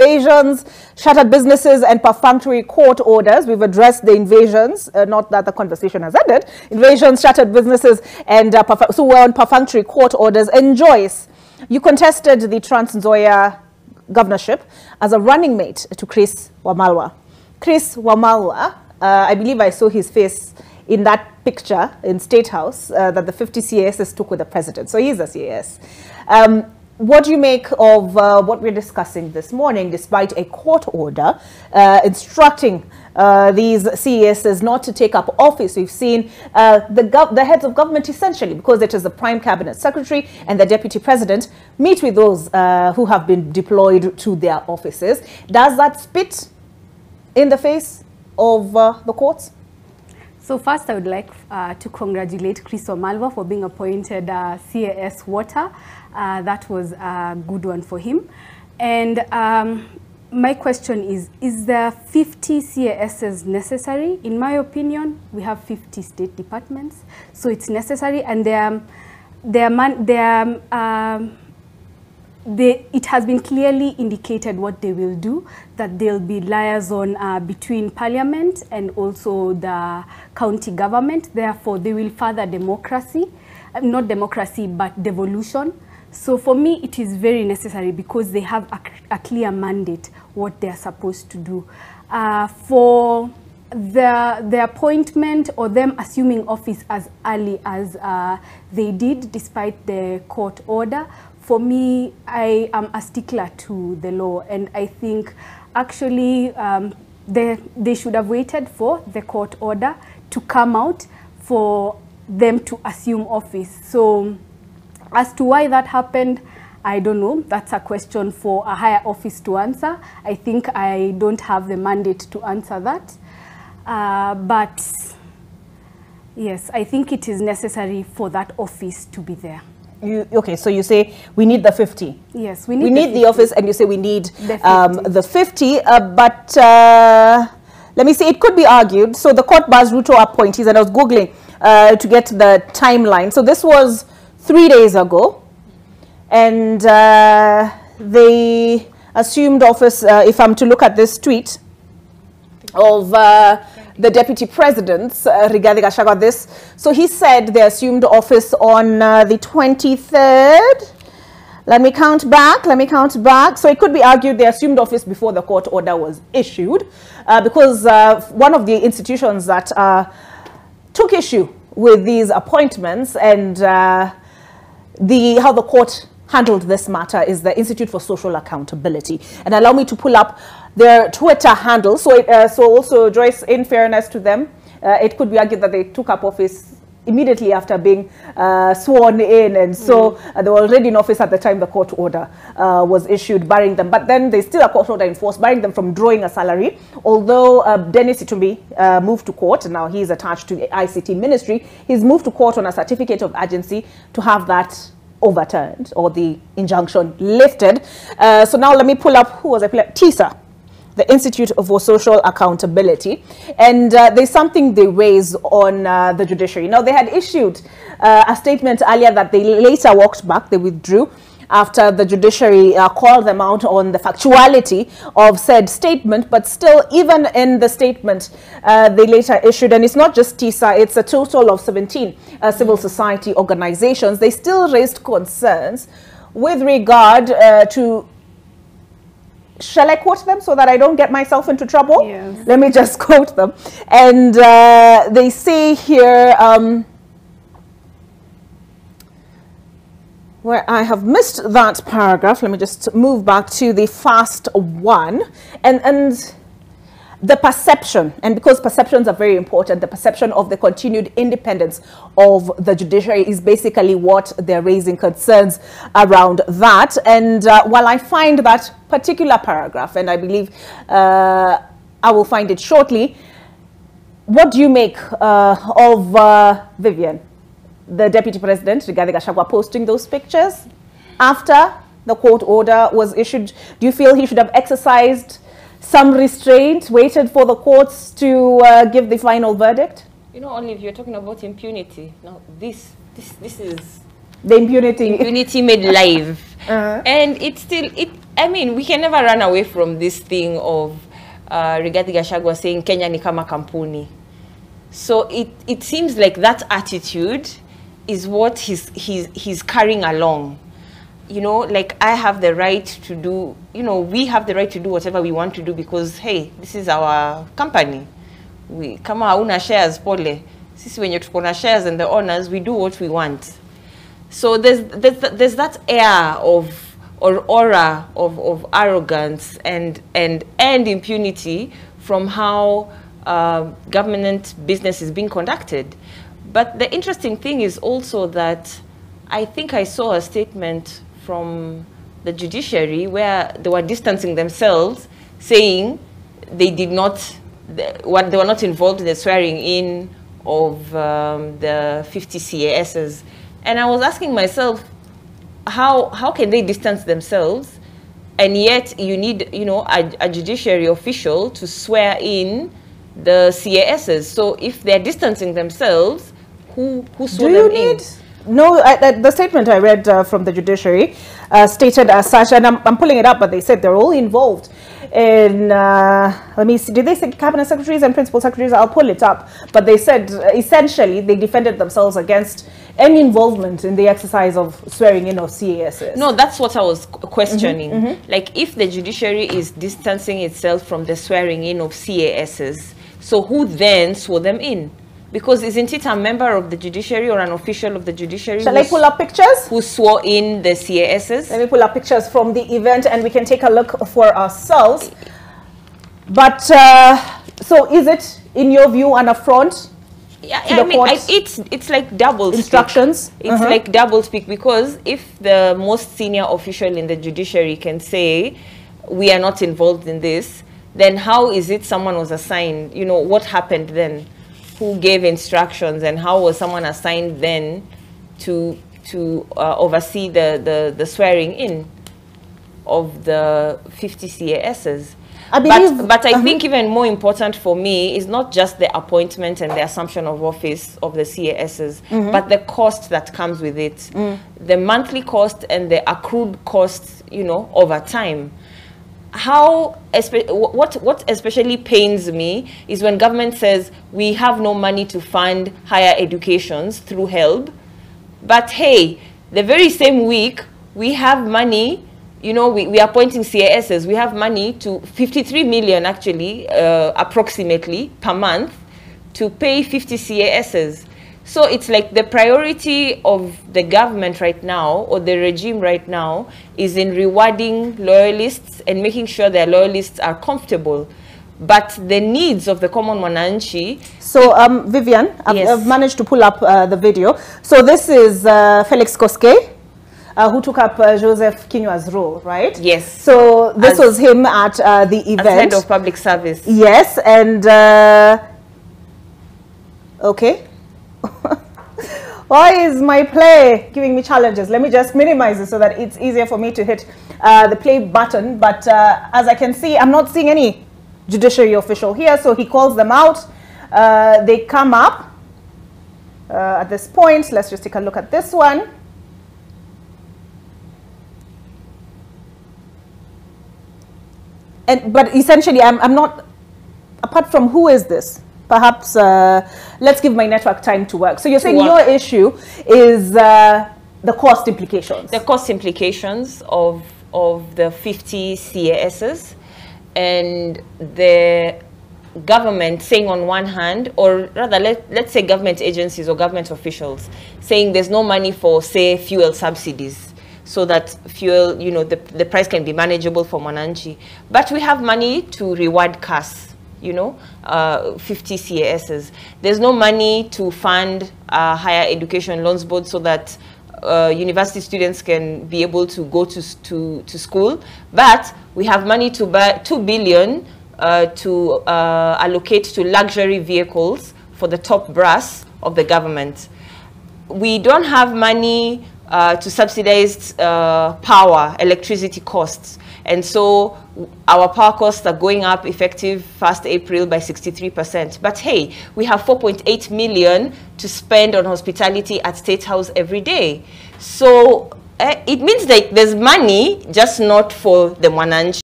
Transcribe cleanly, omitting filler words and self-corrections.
invasions, shattered businesses, and perfunctory court orders. We've addressed the invasions, not that the conversation has ended. Invasions, shattered businesses, and so we're on perfunctory court orders. And Joyce, you contested the Trans Nzoia governorship as a running mate to Chris Wamalwa. Chris Wamalwa, I believe I saw his face in that picture in State House that the 50 CASs took with the president. So he's a CAS. What do you make of what we're discussing this morning, despite a court order instructing these CASs not to take up office? We've seen the heads of government, essentially, because it is the prime cabinet secretary and the deputy president, meet with those who have been deployed to their offices. Does that spit in the face of the courts? So first, I would like to congratulate Chris Wamalwa for being appointed CAS Water. That was a good one for him. And my question is the 50 CASs necessary? In my opinion, we have 50 state departments, so it's necessary, and it has been clearly indicated what they will do, that they'll be liaison between parliament and also the county government. Therefore, they will further democracy, not democracy, but devolution. So for me, it is very necessary because they have a clear mandate what they are supposed to do. For the appointment or them assuming office as early as they did, despite the court order, for me, I am a stickler to the law, and I think actually they should have waited for the court order to come out for them to assume office. So as to why that happened, I don't know. That's a question for a higher office to answer. I think I don't have the mandate to answer that. But yes, I think it is necessary for that office to be there. Okay, so you say we need the 50. Yes, we need the office, and you say we need the 50. But let me say, it could be argued. So the court bars Ruto appointees, and I was Googling to get the timeline. So this was 3 days ago, and they assumed office, if I'm to look at this tweet of the deputy president, Rigathi Gachagua, so he said they assumed office on the 23rd. Let me count back. So it could be argued they assumed office before the court order was issued, because one of the institutions that took issue with these appointments and how the court handled this matter is the Institute for Social Accountability. And allow me to pull up their Twitter handle. So, so also, Joyce, in fairness to them, it could be argued that they took up office immediately after being sworn in, and so they were already in office at the time the court order was issued, barring them. But then there's still a court order enforced, barring them from drawing a salary. Although Dennis Itumbi moved to court, now he's attached to the ICT ministry, he's moved to court on a certificate of urgency to have that overturned or the injunction lifted. So now let me pull up, who was I? TISA, the Institute for Social Accountability, and there's something they raise on the judiciary. Now, they had issued a statement earlier that they later walked back, they withdrew after the judiciary called them out on the factuality of said statement. But still, even in the statement they later issued, and it's not just TISA, it's a total of 17 civil society organizations, they still raised concerns with regard to, shall I quote them so that I don't get myself into trouble? Yes. Let me just quote them. And they say here, where I have missed that paragraph, let me just move back to the first one. And the perception, and because perceptions are very important, the perception of the continued independence of the judiciary is basically what they're raising concerns around that. And while I find that particular paragraph, and I believe I will find it shortly, what do you make of Vivienne, the deputy president, Rigathi Gachagua, posting those pictures after the court order was issued? Do you feel he should have exercised some restraint, waited for the courts to give the final verdict? You know, only if you're talking about impunity. Now, this is the impunity made live, and it's still I mean, we can never run away from this thing of Rigathi Gachagua saying Kenya ni kama kampuni. So it seems like that attitude is what he's carrying along. You know, like, I have the right to do, you know, we have the right to do whatever we want to do because, hey, this is our company. We, kama hauna shares, pole. Sisi wenye tuko na shares and the owners, we do what we want. So there's that air of, or aura of arrogance and impunity from how government business is being conducted. But the interesting thing is also that I think I saw a statement from the judiciary where they were distancing themselves, saying they did not, they were not involved in the swearing in of the 50 CASs. And I was asking myself, how can they distance themselves, and yet you need, you know, a judiciary official to swear in the CASs? So if they're distancing themselves, who swore them in? No, the statement I read from the judiciary stated as such, and I'm pulling it up, but they said they're all involved in, let me see, did they say cabinet secretaries and principal secretaries? I'll pull it up. But they said, essentially, they defended themselves against any involvement in the exercise of swearing in of CASs. No, that's what I was questioning. Like, if the judiciary is distancing itself from the swearing in of CASs, so who then swore them in? Because isn't it a member of the judiciary or an official of the judiciary? Shall I pull up pictures? Who swore in the CASs? Let me pull up pictures from the event and we can take a look for ourselves. But, so is it, in your view, an affront? Yeah, I mean, it's like double instructions. Speak. It's like double speak, because if the most senior official in the judiciary can say, we are not involved in this, then how is it someone was assigned? You know, what happened then? Who gave instructions, and how was someone assigned then to oversee the swearing in of the 50 CASs? I believe, but I think even more important for me is not just the appointment and the assumption of office of the CASs, but the cost that comes with it, the monthly cost and the accrued costs, you know, over time. What especially pains me is when government says we have no money to fund higher educations through HELB, but hey, the very same week we have money, you know, we are appointing CASs, we have money to 53 million actually, approximately per month to pay 50 CASs. So it's like the priority of the government right now, or the regime right now, is in rewarding loyalists and making sure their loyalists are comfortable. But the needs of the common mwananchi... So, Vivienne, I've managed to pull up the video. So this is Felix Koskei, who took up Joseph Kinyua's role, right? Yes. So this was him at the event. As head of public service. Yes, and... okay. Why is my play giving me challenges? Let me just minimize it so that it's easier for me to hit the play button. But as I can see, I'm not seeing any judiciary official here. So he calls them out. They come up at this point. Let's just take a look at this one. But essentially, I'm not, apart from who is this? Perhaps let's give my network time to work. So you're saying your issue is the cost implications. The cost implications of the 50 CASs, and the government saying on one hand, or rather let's say government agencies or government officials saying there's no money for, say, fuel subsidies, so that fuel, you know, the price can be manageable for mwananchi. But we have money to reward cars, you know, 50 CASs. There's no money to fund higher education loans board so that university students can be able to go to school. But we have money to buy 2 billion to allocate to luxury vehicles for the top brass of the government. We don't have money to subsidize power, electricity costs. And so our power costs are going up effective 1st April by 63%. But hey, we have 4.8 million to spend on hospitality at State House every day. So it means like there's money, just not for the mwananchi.